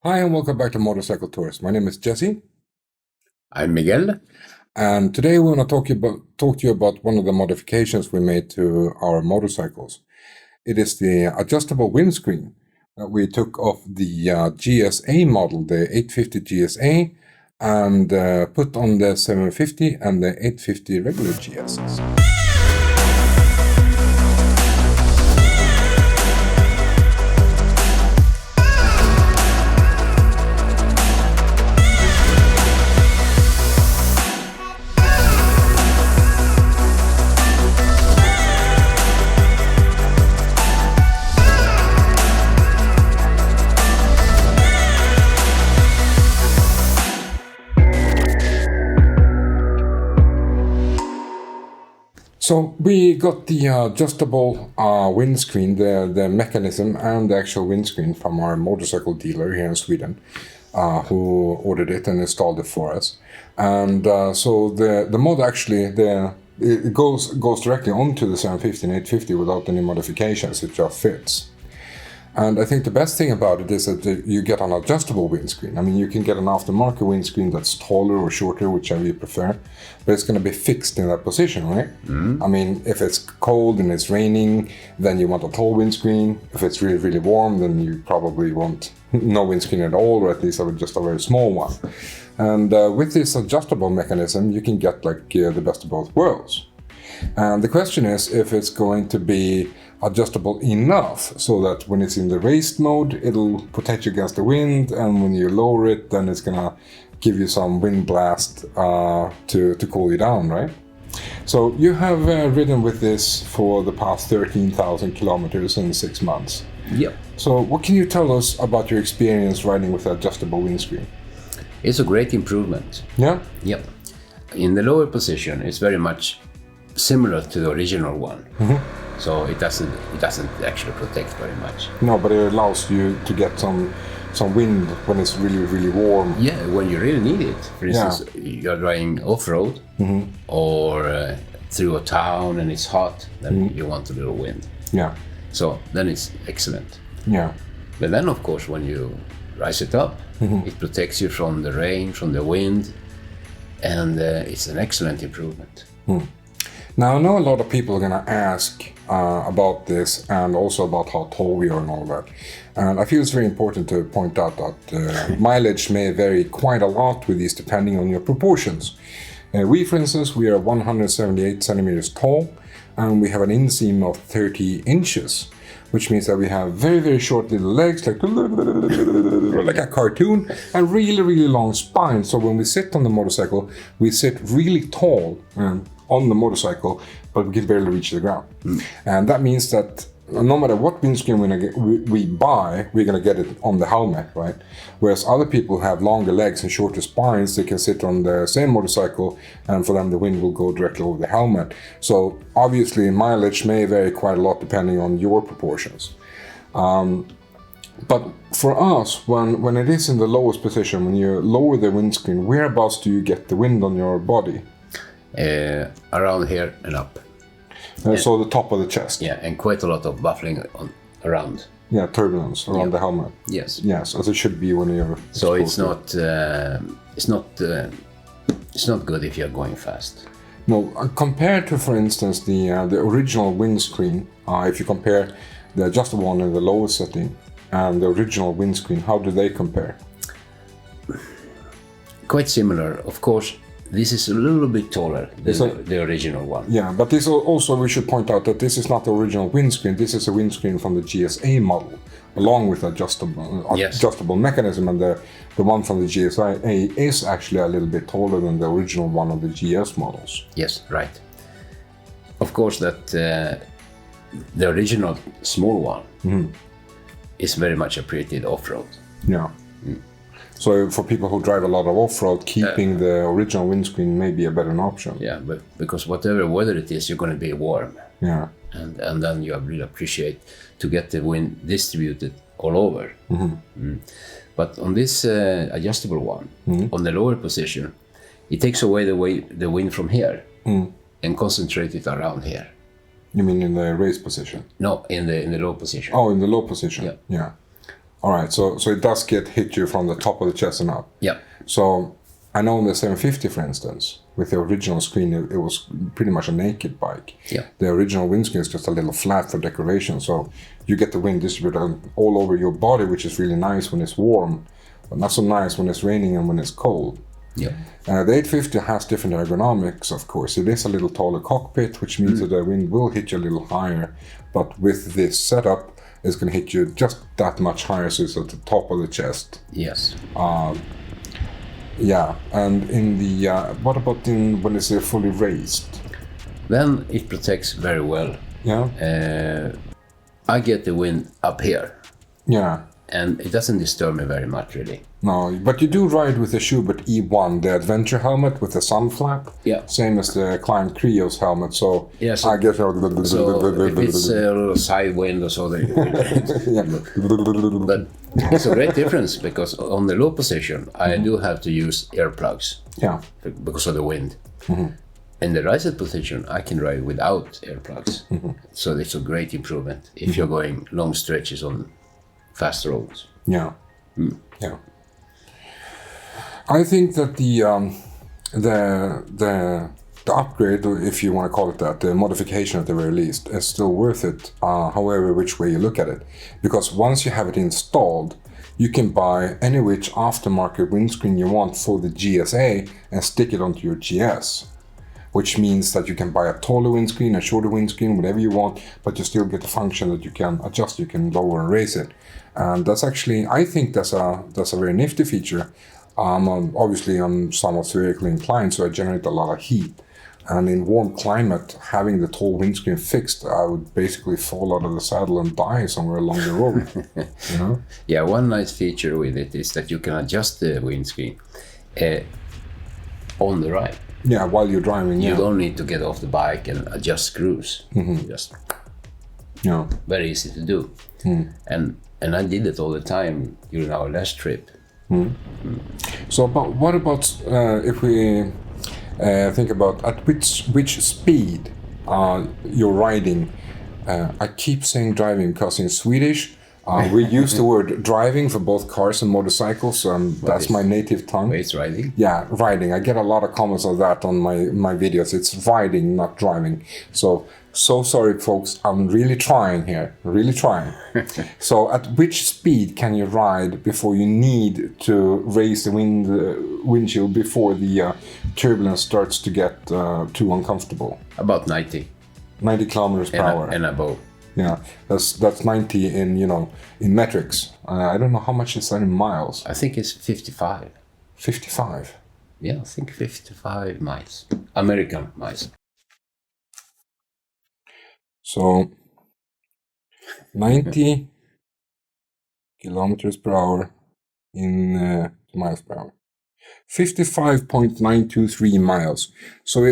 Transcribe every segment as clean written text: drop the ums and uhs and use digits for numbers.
Hi and welcome back to Motorcycle Tours. My name is Jesse. I'm Miguel. And today we want to talk to you about one of the modifications we made to our motorcycles. It is the adjustable windscreen that we took off the GSA model, the 850GSA, and put on the 750 and the 850 regular GSs. So we got the adjustable windscreen, the mechanism and the actual windscreen from our motorcycle dealer here in Sweden, who ordered it and installed it for us. And so the mod actually, it goes directly onto the 750 and 850 without any modifications. It just fits. And I think the best thing about it is that you get an adjustable windscreen. I mean, you can get an aftermarket windscreen that's taller or shorter, whichever you prefer, but it's going to be fixed in that position, right? I mean, if it's cold and it's raining, then you want a tall windscreen. If it's really, really warm, then you probably want no windscreen at all, or at least just a very small one. And with this adjustable mechanism, you can get like the best of both worlds. And the question is if it's going to be adjustable enough so that when it's in the race mode, it'll protect you against the wind, and when you lower it, then it's gonna give you some wind blast to cool you down, right? So you have ridden with this for the past 13,000 kilometers in 6 months. Yep. So what can you tell us about your experience riding with the adjustable windscreen? It's a great improvement. Yeah? Yep. In the lower position, it's very much similar to the original one. So it doesn't actually protect very much. No, but it allows you to get some wind when it's really, really warm. Yeah, when you really need it. For instance, you're driving off-road or through a town and it's hot, then you want a little wind. Yeah. So then it's excellent. Yeah. But then, of course, when you rise it up, it protects you from the rain, from the wind, and it's an excellent improvement. Now, I know a lot of people are going to ask about this and also about how tall we are and all that. And I feel it's very important to point out that mileage may vary quite a lot with these depending on your proportions. We, for instance, we are 178 centimeters tall and we have an inseam of 30 inches, which means that we have very, very short little legs, like a cartoon, and really, really long spine. So when we sit on the motorcycle, we sit really tall on the motorcycle, but we can barely reach the ground. And that means that no matter what windscreen we buy, we're going to get it on the helmet, right? Whereas other people have longer legs and shorter spines, they can sit on the same motorcycle, and for them the wind will go directly over the helmet. So obviously mileage may vary quite a lot depending on your proportions. But for us, when it is in the lowest position, when you lower the windscreen, whereabouts do you get the wind on your body? Around here and up. So the top of the chest. Yeah, and quite a lot of buffling around. Yeah, turbulence around the helmet. Yes. Yes, as it should be when you're. So it's not good if you're going fast. No, compared to, for instance, the original windscreen, if you compare the adjustable one in the lowest setting and the original windscreen, how do they compare? Quite similar, of course. This is a little bit taller than the original one. Yeah, but this also, we should point out that this is not the original windscreen. This is a windscreen from the GSA model, along with adjustable mechanism. And the one from the GSA is actually a little bit taller than the original one of the GS models. Yes, right. Of course, that the original small one is very much appreciated off-road. Yeah. So for people who drive a lot of off-road, keeping the original windscreen may be a better option. Yeah, but because whatever weather it is, you're going to be warm. Yeah. And then you really appreciate to get the wind distributed all over. But on this adjustable one, on the lower position, it takes away the wind from here and concentrates it around here. You mean in the race position? No, in the low position. Oh, in the low position. Yeah. Yeah. All right, so it does hit you from the top of the chest and up. Yeah. So I know in the 750, for instance, with the original screen, it was pretty much a naked bike. Yeah. The original windscreen is just a little flat for decoration, so you get the wind distributed all over your body, which is really nice when it's warm, but not so nice when it's raining and when it's cold. Yeah. The 850 has different ergonomics, of course. It is a little taller cockpit, which means that the wind will hit you a little higher, but with this setup, it's going to hit you just that much higher, so it's at the top of the chest. Yes. Yeah, and in the what about when it's fully raised? Then it protects very well. Yeah. I get the wind up here. Yeah. And it doesn't disturb me very much, really. No, but you do ride with the Schubert E1, the adventure helmet with the sun flap. Yeah. Same as the Klein Krios helmet, so yeah, I guess... So if it's a little side wind or so, but it's a great difference, because on the low position, I do have to use earplugs. Yeah. Because of the wind. In the rising position, I can ride without earplugs. So it's a great improvement if you're going long stretches on fast roads. Yeah. Yeah. I think that the upgrade, if you want to call it that, the modification at the very least, is still worth it, however which way you look at it. Because once you have it installed, you can buy any which aftermarket windscreen you want for the GSA and stick it onto your GS. Which means that you can buy a taller windscreen, a shorter windscreen, whatever you want, but you still get the function that you can adjust, you can lower and raise it. And that's actually, I think that's a very nifty feature. Obviously, I'm somewhat spherically inclined, so I generate a lot of heat. And in warm climate, having the tall windscreen fixed, I would basically fall out of the saddle and die somewhere along the road. You know? Yeah, one nice feature with it is that you can adjust the windscreen on the ride. Yeah, while you're driving. You don't need to get off the bike and adjust screws. Just very easy to do. And I did it all the time during our last trip. So, but what about if we think about at which speed you're riding? I keep saying driving because in Swedish we use the word driving for both cars and motorcycles. That's my native tongue. Wait, it's riding? Yeah, riding. I get a lot of comments on that on my videos. It's riding, not driving. So sorry, folks. I'm really trying here. Really trying. So at which speed can you ride before you need to raise the windshield before the turbulence starts to get too uncomfortable? About 90. 90 kilometers per hour. And above. Yeah, that's 90 in in metrics. I don't know how much is that in miles. I think it's 55. 55. Yeah, I think 55 miles. American miles. So 90 kilometers per hour in miles per hour. 55.923 miles. So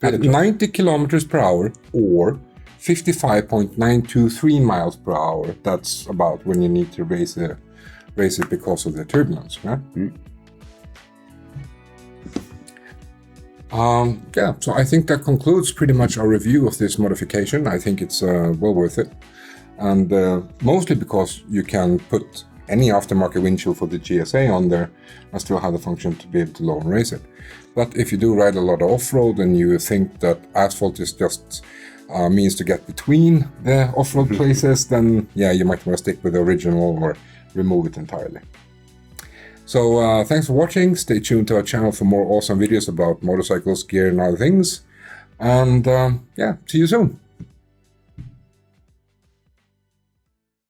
at 90 kilometers per hour or 55.923 miles per hour, that's about when you need to raise it because of the turbulence, right? Yeah, so I think that concludes pretty much our review of this modification. I think it's well worth it. And mostly because you can put any aftermarket windshield for the GSA on there and still have the function to be able to lower and raise it. But if you do ride a lot of off-road and you think that asphalt is just means to get between the off-road places, then yeah, you might want to stick with the original or remove it entirely. So thanks for watching. Stay tuned to our channel for more awesome videos about motorcycles, gear and other things. And yeah, see you soon.